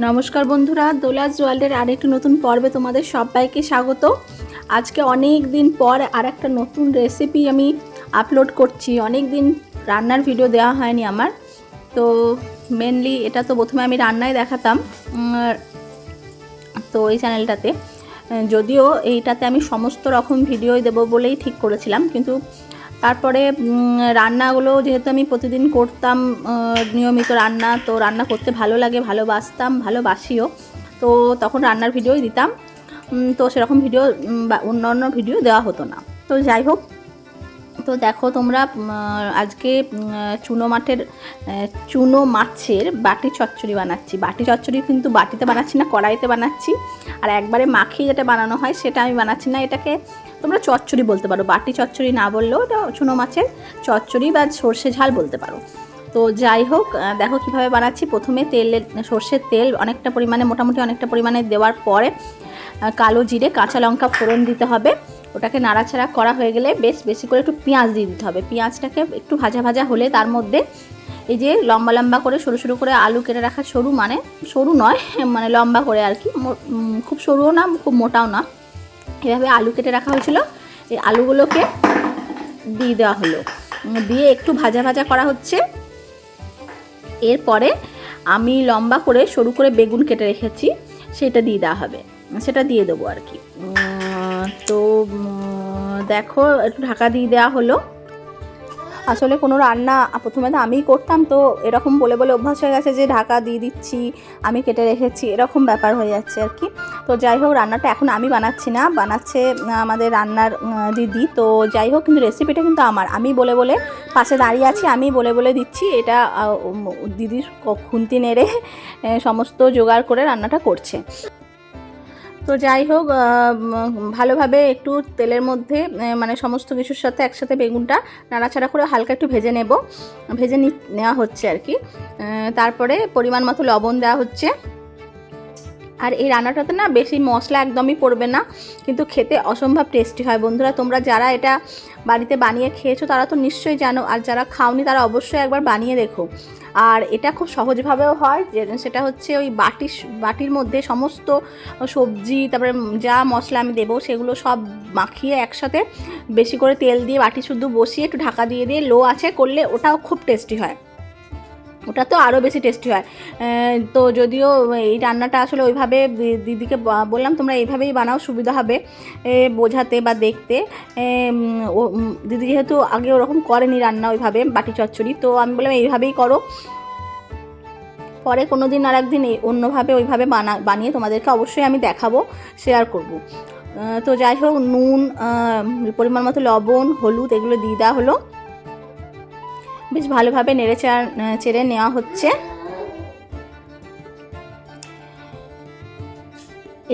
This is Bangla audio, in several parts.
নমস্কার বন্ধুরা, দোলাস ওয়ার্ল্ডের আরেকটি নতুন পর্বে তোমাদের সবাইকে স্বাগত। আজকে অনেক দিন পর আর একটা নতুন রেসিপি আমি আপলোড করছি। অনেক দিন রান্নার ভিডিও দেওয়া হয়নি আমার, তো মেনলি এটা তো প্রথমে আমি রান্নায় দেখাতাম তো এই চ্যানেলটাতে, যদিও এইটাতে আমি সমস্ত রকম ভিডিওই দেবো বলেই ঠিক করেছিলাম, কিন্তু তারপরে রান্নাগুলো যেহেতু আমি প্রতিদিন করতাম নিয়মিত রান্না, তো রান্না করতে ভালো লাগে, ভালোবাসতাম, ভালোবাসিও, তো তখন রান্নার ভিডিওই দিতাম। তো সেরকম ভিডিও বা অন্য ভিডিও দেওয়া হতো না। তো যাই হোক, তো দেখো তোমরা, আজকে চুনো মাছের বাটি চচ্চড়ি বানাচ্ছি। বাটি চচ্চড়ি কিন্তু বাটিতে বানাচ্ছি না, কড়াইতে বানাচ্ছি। আর একবারে মাখিয়ে যেটা বানানো হয় সেটা আমি বানাচ্ছি না। এটাকে তোমরা চচ্চড়ি বলতে পারো, বাটি চচ্চড়ি না বললেও এটা চুনো মাছের চচ্চড়ি বা সর্ষে ঝাল বলতে পারো। তো যাই হোক, দেখো কিভাবে বানাচ্ছি। প্রথমে সর্ষের তেল অনেকটা পরিমাণে, মোটামুটি অনেকটা পরিমাণে দেওয়ার পরে কালো জিরে কাঁচা লঙ্কা ফোড়ন দিতে হবে। ওটাকে নাড়াচাড়া করা হয়ে গেলে বেশি করে একটু পেঁয়াজ দিয়ে দিতে হবে। পেঁয়াজটাকে একটু ভাজা ভাজা হলে তার মধ্যে এই যে লম্বা লম্বা করে সরু করে আলু কেটে রাখা, সরু নয় মানে লম্বা করে আর কি, খুব সরুও না খুব মোটাও না, এভাবে আলু কেটে রাখা হয়েছিল। এই আলুগুলোকে দিয়ে দেওয়া হলো, দিয়ে একটু ভাজা ভাজা করা হচ্ছে। এরপরে আমি লম্বা করে সরু করে বেগুন কেটে রেখেছি, সেটা দিয়ে দেওয়া হবে, সেটা দিয়ে দেবো আর কি। তো দেখো একটু ঢাকা দিয়ে দেওয়া হলো। আসলে কোনো রান্না প্রথমে তো আমিই করতাম, তো এরকম বলে অভ্যাস হয়ে গেছে যে ঢাকা দিয়ে দিচ্ছি, আমি কেটে রেখেছি, এরকম ব্যাপার হয়ে যাচ্ছে আর কি। তো যাই হোক, রান্নাটা এখন আমি বানাচ্ছি না, বানাচ্ছে আমাদের রান্নার দিদি। তো যাই হোক, কিন্তু রেসিপিটা কিন্তু আমি বলে পাশে দাঁড়িয়ে আছি, আমি বলে দিচ্ছি। এটা দিদির খুন্তি নেড়ে সমস্ত জোগাড় করে রান্নাটা করছে। তো যাই হোক, ভালোভাবে একটু তেলের মধ্যে মানে সমস্ত কিছুর সাথে একসাথে বেগুনটা নাড়াচাড়া করে হালকা একটু ভেজে নেওয়া হচ্ছে আর কি। তারপরে পরিমাণ মতো লবণ দেওয়া হচ্ছে। আর এই রান্নাটাতে না বেশি মশলা একদমই পড়বে না, কিন্তু খেতে অসম্ভব টেস্টি হয়। বন্ধুরা, তোমরা যারা এটা বাড়িতে বানিয়ে খেয়েছো তারা তো নিশ্চয়ই জানো, আর যারা খাওনি তারা অবশ্যই একবার বানিয়ে দেখো। আর এটা খুব সহজভাবেও হয়, সেটা হচ্ছে ওই বাটির মধ্যে সমস্ত সবজি, তারপরে যা মশলা আমি দেবো সেগুলো সব মাখিয়ে একসাথে বেশি করে তেল দিয়ে বাটি শুদ্ধ বসিয়ে একটু ঢাকা দিয়ে লো আছে করলে ওটাও খুব টেস্টি হয়, ওটা তো আরও বেশি টেস্টি হয়। তো যদিও এই রান্নাটা আসলে ওইভাবে দিদিকে বললাম তোমরা এইভাবেই বানাও, সুবিধা হবে বোঝাতে বা দেখতে। দিদি যেহেতু আগে ওরকম করেনি রান্না ওইভাবে বাটি চচ্চড়ি, তো আমি বললাম এইভাবেই করো, পরে কোনো দিন আর একদিন অন্যভাবে ওইভাবে বানিয়ে তোমাদেরকে অবশ্যই আমি দেখাবো, শেয়ার করব। তো যাই হোক, নুন, পরিমাণ মতো লবণ, হলুদ এগুলো দিয়ে দেওয়া হলো। বেশ ভালোভাবে চেড়ে নেওয়া হচ্ছে।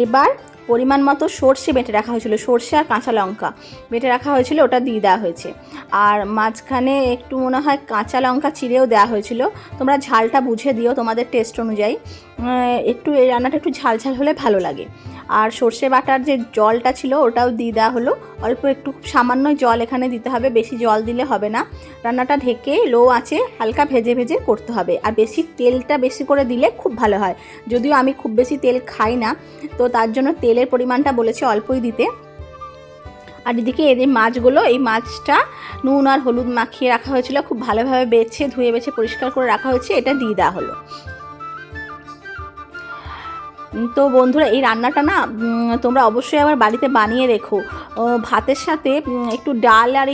এবার পরিমাণ মতো সর্ষে বেটে রাখা হয়েছিল, সর্ষে আর কাঁচা লঙ্কা বেটে রাখা হয়েছিল, ওটা দিয়ে দেওয়া হয়েছে। আর মাঝখানে একটু মনে হয় কাঁচা লঙ্কা চিড়েও দেওয়া হয়েছিল। তোমরা ঝালটা বুঝে দিও তোমাদের টেস্ট অনুযায়ী, একটু এই রান্নাটা একটু ঝাল হলে ভালো লাগে। আর সর্ষে বাটার যে জলটা ছিল ওটাও দিয়ে দেওয়া হলো, অল্প একটু সামান্য জল এখানে দিতে হবে, বেশি জল দিলে হবে না। রান্নাটা ঢেকে লো আঁচে হালকা ভেজে করতে হবে। আর তেলটা বেশি করে দিলে খুব ভালো হয়, যদিও আমি খুব বেশি তেল খাই না, তো তার জন্য তেলের পরিমাণটা বলেছি অল্পই দিতে। আর এদিকে এই মাছগুলো, এই মাছটা নুন আর হলুদ মাখিয়ে রাখা হয়েছিল, খুব ভালোভাবে ধুয়ে পরিষ্কার করে রাখা হয়েছে, এটা দিয়ে দেওয়া হলো। তো বন্ধুরা, এই রান্নাটা না তোমরা অবশ্যই আবার বাড়িতে বানিয়ে রেখো। ভাতের সাথে একটু ডাল আর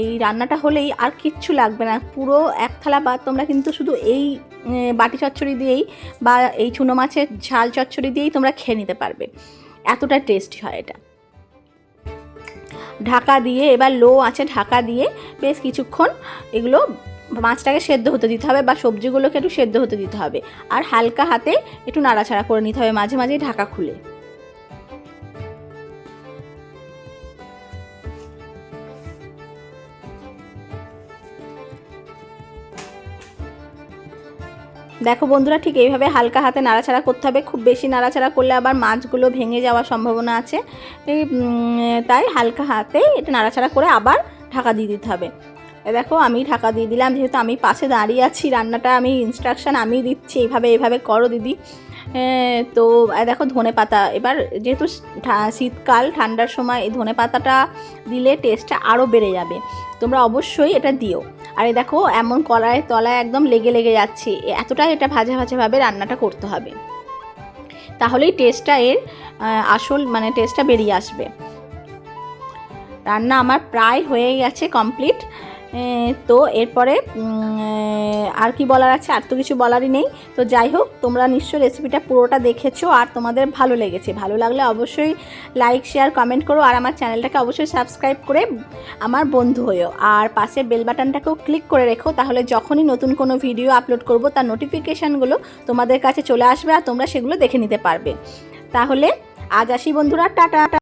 এই রান্নাটা হলেই আর কিচ্ছু লাগবে না। পুরো এক থালা ভাত তোমরা কিন্তু শুধু এই বাটি চচ্চড়ি দিয়েই বা এই চুনো মাছের ঝাল চচ্চড়ি দিয়েই তোমরা খেয়ে নিতে পারবে, এতটা টেস্টি হয় এটা। ঢাকা দিয়ে এবার লো আছে, ঢাকা দিয়ে বেশ কিছুক্ষণ এগুলো মাছটাকে সেদ্ধ হতে দিতে হবে বা সবজিগুলোকে একটু সেদ্ধ হতে দিতে হবে। আর হালকা হাতে একটু নাড়াচাড়া করে নিতে হবে মাঝে মাঝে ঢাকা খুলে। দেখো বন্ধুরা, ঠিক এইভাবে হালকা হাতে নাড়াচাড়া করতে হবে, খুব বেশি নাড়াচাড়া করলে আবার মাছগুলো ভেঙে যাওয়ার সম্ভাবনা আছে। তাই হালকা হাতে এটা নাড়াচাড়া করে আবার ঢাকা দিয়ে দিতে হবে। দেখো আমি ঢাকা দিয়ে দিলাম, যেহেতু আমি পাশে দাঁড়িয়ে আছি, রান্নাটা আমি ইনস্ট্রাকশান আমি দিচ্ছি, এইভাবে করো দিদি। তো দেখো ধনে পাতা, এবার যেহেতু শীতকাল ঠান্ডার সময় এই ধনে পাতাটা দিলে টেস্টটা আরও বেড়ে যাবে, তোমরা অবশ্যই এটা দিও। আর এই দেখো এমন কড়াইয়ের তলায় একদম লেগে যাচ্ছে, এতটাই এটা ভাজা ভাজাভাবে রান্নাটা করতে হবে, তাহলেই টেস্টটা এর আসল মানে টেস্টটা বেরিয়ে আসবে। রান্না আমার প্রায় হয়ে গেছে কমপ্লিট। তো এরপরে আর কি বলার আছে, আর তো কিছু বলারই নেই। তো যাই হোক, তোমরা নিশ্চয়ই রেসিপিটা পুরোটা দেখেছো আর তোমাদের ভালো লেগেছে। ভালো লাগলে অবশ্যই লাইক শেয়ার কমেন্ট করো, আর আমার চ্যানেলটাকে অবশ্যই সাবস্ক্রাইব করে আমার বন্ধু হয়েও, আর পাশে বেল বাটনটাকেও ক্লিক করে রেখো, তাহলে যখনই নতুন কোনো ভিডিও আপলোড করব তার নোটিফিকেশানগুলো তোমাদের কাছে চলে আসবে আর তোমরা সেগুলো দেখে নিতে পারবে। তাহলে আজ আসি বন্ধুরা, টাটা।